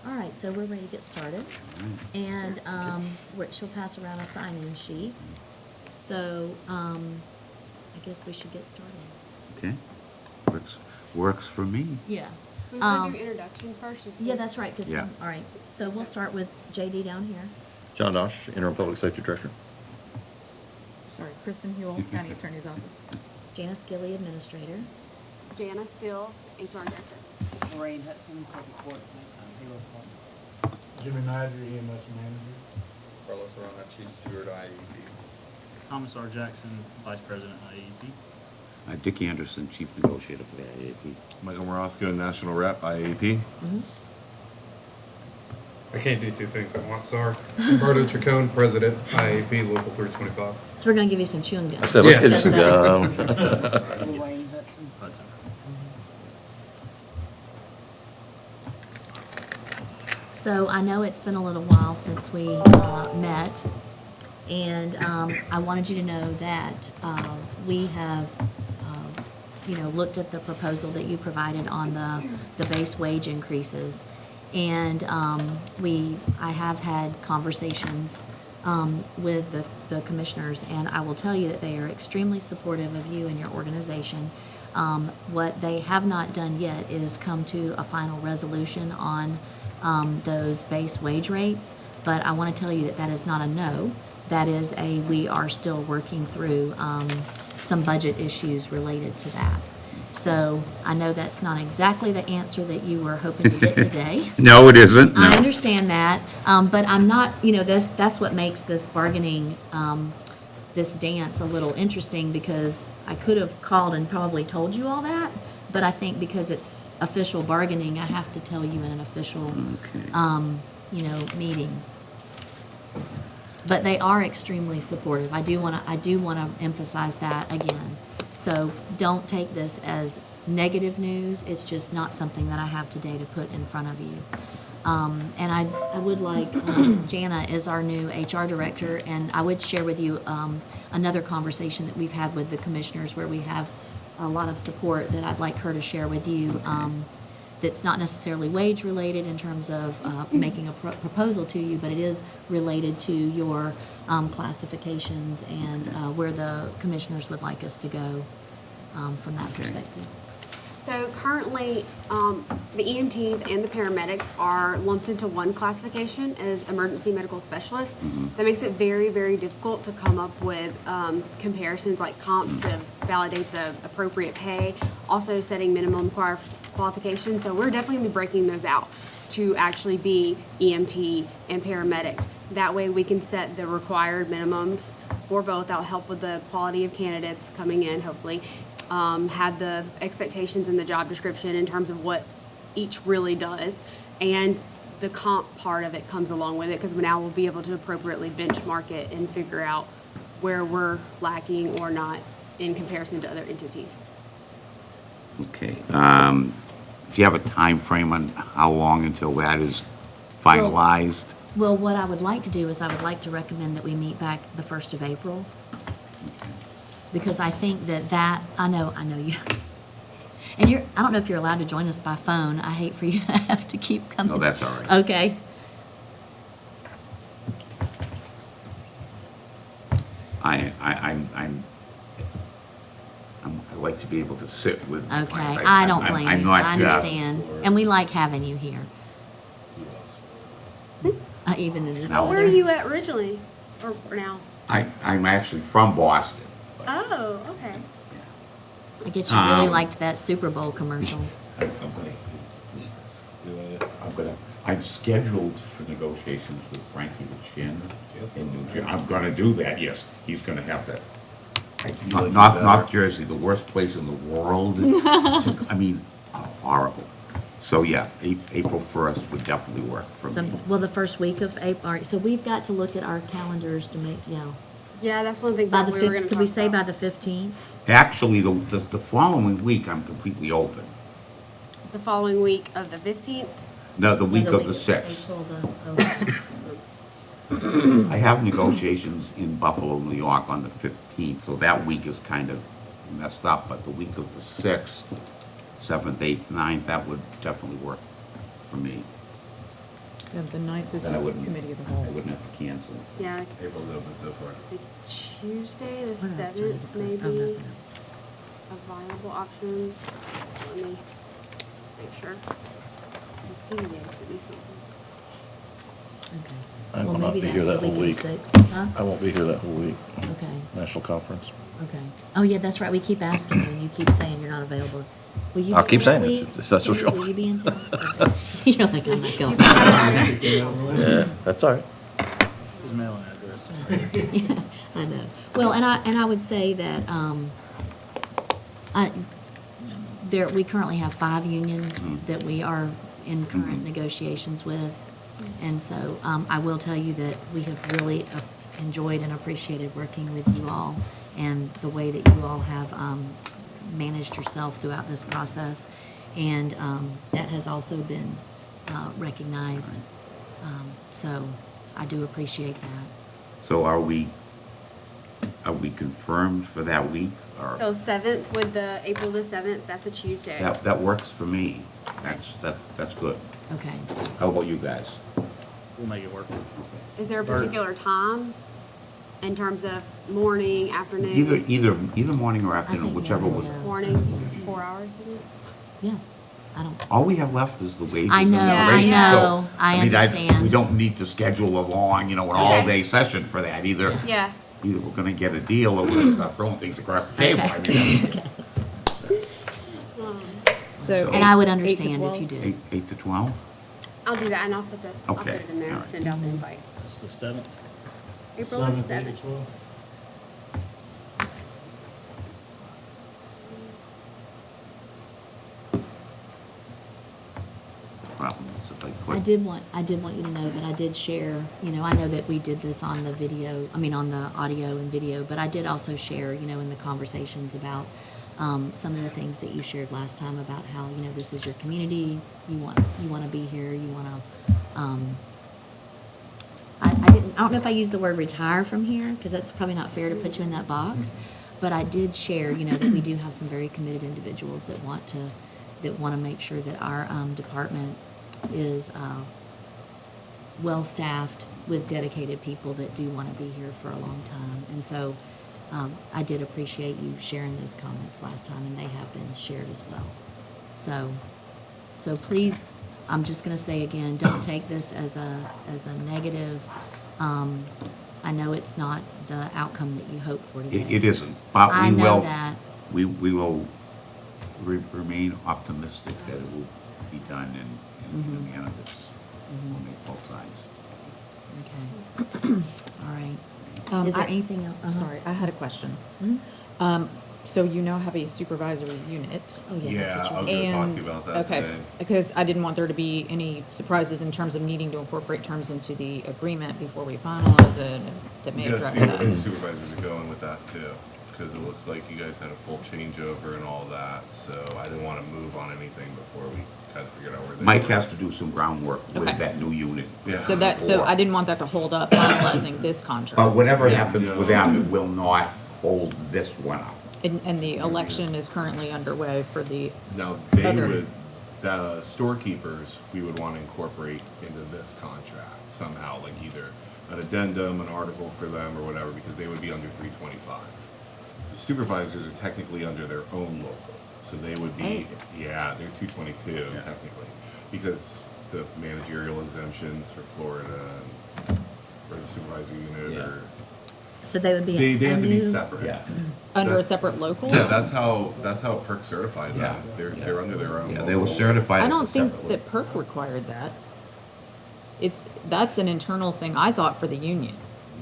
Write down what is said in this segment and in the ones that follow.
All right, so we're ready to get started. And she'll pass around a sign-in sheet. So I guess we should get started. Okay, works for me. Yeah. We want to do introductions first? Yeah, that's right, because, Yeah. all right, so we'll start with JD down here. John Dosh, Interim Public Safety Director. Sorry, Kristen Hewell, County Attorney's Office. Janice Gilly, Administrator. Jana Still, HR Director. Lorraine Hudson, Circuit Court, Payroll Department. Jimmy Madger, EMS Manager. Carlos Arana, Chief Steward, IEP. Thomas R. Jackson, Vice President, IEP. Dickie Anderson, Chief Negotiator for the IAP. Michael Morosco, National Rep, IAP. I can't do two things at once, sorry. Humberto Chacon, President, IAP, Local 325. So we're going to give you some chewing gum. I said, let's Yeah. get some gum. Lorraine Hudson. Hudson. So I know it's been a little while since we met, and I wanted you to know that we have, looked at the proposal that you provided on the base wage increases, and I have had conversations with the commissioners, and I will tell you that they are extremely supportive of you and your organization. What they have not done yet is come to a final resolution on those base wage rates, but I want to tell you that that is not a no. That is we are still working through some budget issues related to that. So I know that's not exactly the answer that you were hoping to get today. No, it isn't, no. I understand that, but I'm not, that's what makes this bargaining, this dance a little interesting, because I could have called and probably told you all that, but I think because it's official bargaining, I have to tell you in an official, Okay. meeting. But they are extremely supportive. I do want to emphasize that again. So don't take this as negative news. It's just not something that I have today to put in front of you. And I would like, Jana is our new HR director, and I would share with you another conversation that we've had with the commissioners where we have a lot of support that I'd like her to share with you, that's not necessarily wage related in terms of making a proposal to you, but it is related to your classifications and where the commissioners would like us to go from that perspective. So currently, the EMTs and the paramedics are lumped into one classification as emergency medical specialists. That makes it very, very difficult to come up with comparisons like comps to validate the appropriate pay, also setting minimum qualifications. So we're definitely going to be breaking those out to actually be EMT and paramedic. That way we can set the required minimums for both. That'll help with the quality of candidates coming in, hopefully. Have the expectations in the job description in terms of what each really does, and the comp part of it comes along with it, because now we'll be able to appropriately benchmark it and figure out where we're lacking or not in comparison to other entities. Okay. Do you have a time frame on how long until that is finalized? Well, what I would like to do is I would like to recommend that we meet back the 1st of April. Because I think I know you. And I don't know if you're allowed to join us by phone. I hate for you to have to keep coming. No, that's all right. Okay. I like to be able to sit with my Okay, clients. I don't blame I'm you. not, I understand. And we like having you here. Even in this Now- Where are weather. you at originally, or now? I'm actually from Boston. but, Oh, okay. I guess you really Um, liked that Super Bowl commercial. I'm scheduled for negotiations with Frankie Chin in New Jersey. I'm gonna do that, yes. He's gonna have to, North Jersey, the worst place in the world. Horrible. So, yeah, April 1st would definitely work for me. Well, the first week of April, all right, so we've got to look at our calendars to make, Yeah, that's one thing by that the we were going 5th, to could we talk say by about. the 15th? Actually, the following week, I'm completely open. The following week of the 15th? No, the Or week of the 6th. April the- I have negotiations in Buffalo, New York on the 15th, so that week is kind of messed up, but the week of the 6th, 7th, 8th, 9th, that would definitely work for me. Yeah, the ninth is Then I just wouldn't, committee of the I whole. wouldn't have to cancel. Yeah, April's open so far. the Tuesday, the What else do I 7th, need to put? Oh, maybe nothing else. a viable option. Let me make sure. This PDA sent me something. Okay. I will Well, not maybe be here that's that the whole week of the week. 6th, huh? I won't be here that whole week, Okay, national conference. okay. Oh, yeah, that's right, we keep asking you, and you keep saying you're not available. Will you I'll be keep there that saying it, week? if that's what you Will want. you be in town? Okay. You're like, I'm not going. Yeah, that's all right. His mailing address. Yeah, I know. Well, and I would say that, we currently have 5 unions that we are in current negotiations with. And so, I will tell you that we have really enjoyed and appreciated working with you all and the way that you all have, managed yourself throughout this process. And, that has also been, recognized. So I do appreciate that. So are we confirmed for that week, or? So 7th with the, April the 7th, that's a Tuesday. That works for me. That's good. Okay. How about you guys? We'll make it work. Is there a particular time in terms of morning, afternoon? Either morning or I afternoon, think whichever was. morning, Morning, 4 hours, isn't it? Yeah, I don't, All we have left is the wages I and the know, I raises. know. So, I mean, understand. We don't need to schedule a long, an Okay. all-day session for that. Either Yeah. we're gonna get a deal or we're gonna start throwing things across the table. I mean, So. and I would 8 to understand if 12? you do. 8 to 12? I'll do that, and I'll put Okay, it in there, all and right. send out the invite. That's the 7th. April the 7th, 8 to 7th. 12. Problem is if I I put, did want you to know that I did share, I know that we did this on the video, on the audio and video, but I did also share, in the conversations about some of the things that you shared last time about how, this is your community, you want to be here, you want to, I don't know if I used the word retire from here, because that's probably not fair to put you in that box, but I did share, that we do have some very committed individuals that want to make sure that our department is well-staffed with dedicated people that do want to be here for a long time. And so I did appreciate you sharing those comments last time, and they have been shared as well. So please, I'm just going to say again, don't take this as a negative. I know it's not the outcome that you hope for today. it isn't, but I we know will, that. we will remain optimistic that it will be done in unanimous on both sides. Okay. All right. Is there anything else? Uh-huh. Sorry, I had a question. Mhm. So you now have a supervisory unit. Oh, yeah, Yeah, that's I what was you gonna talk to And, you about that okay, today. because I didn't want there to be any surprises in terms of needing to incorporate terms into the agreement before we finalize it, that may You gotta address see where the that. supervisors are going with that too, because it looks like you guys had a full changeover and all that, so I didn't wanna move on anything before we kinda figured out where they were. Mike has to do some groundwork with Okay. that new unit. Yeah. So I didn't want that to hold up finalizing this contract. But whatever happens with them, it will not hold this one up. And the election is currently underway for the, Now, they Other- would, the storekeepers, we would wanna incorporate into this contract somehow, like either an addendum, an article for them or whatever, because they would be under 325. The supervisors are technically under their own local, so they would be, yeah, they're 222 technically, because the managerial exemptions for Florida and for the supervisor unit Yeah. or, So they would be. they have to be new- separate. Yeah. under a That's- separate local? Yeah, that's how PERC certified them. Yeah. They're under their own. Yeah, they were local. certified I as a don't think separate. that PERC required that. That's an internal thing, I thought, for the union.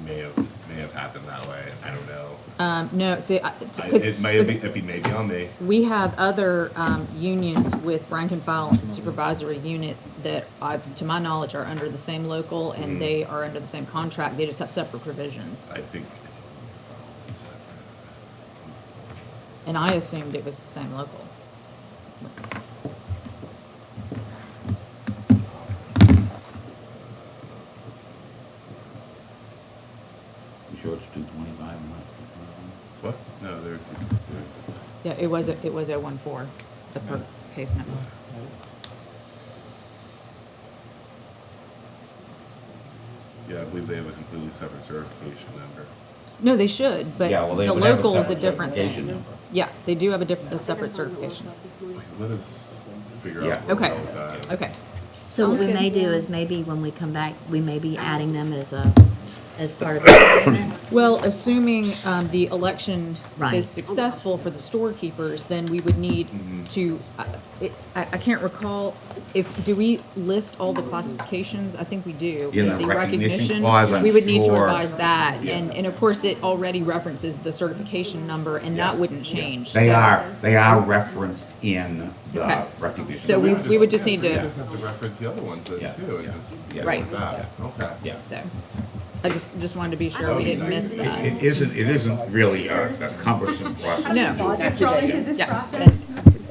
May have happened that way. I don't know. No, see, It may have been, it may be on me. we have other unions with rank and file and supervisory units that, to my knowledge, are under the same local, and they are under the same contract, they just have separate provisions. I think. And I assumed it was the same local. You sure it's 225 and not 225? What? No, they're. Yeah, it was a 014, the PERC case number. Yeah, I believe they have a completely separate certification number. No, they should, but Yeah, well, they the would have a local is a separate different certification thing. number. Yeah, they do have a separate certification. Let us figure Yeah. out what Okay, with that. okay. So what we Sounds may good. do is maybe when we come back, we may be adding them as part of this agreement. Well, assuming the election Right. is successful for the storekeepers, then we would need to, I can't recall, do we list all the classifications? I think we do. Yeah, the recognition clause, I'm We would need to sure. revise that, and Yes. of course, it already references the certification number, and that wouldn't change. They so- are referenced in the Okay. recognition. So we would just need We to, just have to reference the other ones then Yeah, too, and yeah, just yeah. go Right. with that. Okay. Yeah. so, I just wanted to be sure we didn't miss that. It isn't really a cumbersome process. No. Thrown into this Yeah. process.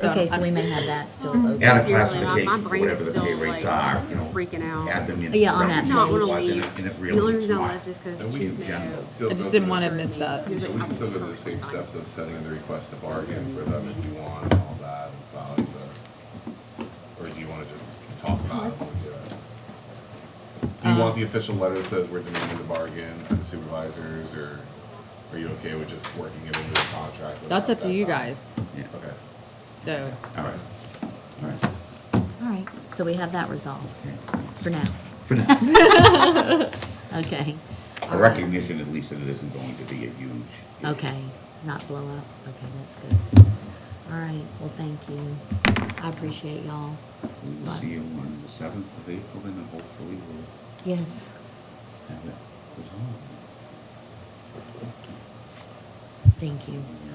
Okay, so we may have that still open. Add a Seriously, classification my for brain whatever is the pay still, rates like, are, you know. freaking out. Add them in. Yeah, on that I not want to And leave. it The only really reason I is left is because And we can she's still I just go didn't through want to the- miss that. So we can still go to the same steps of setting in the request to bargain for them if you want and all that and filing the, or do you want to just talk about it when we do it? Do you want the official letter that says we're demanding the bargain for the supervisors, or are you okay with just working it into the contract? That's up to you without guys, Yeah. that? Okay. so. All right. All right. All right, so we have that resolved Okay. for now. For now, Okay. a recognition at least that it isn't going to be a huge. issue. Okay, not blow up. Okay, that's good. All right, well, thank you. I appreciate y'all. We will see you on the 7th of April, and then hopefully we'll Yes. have it resolved. Thank you. Yeah.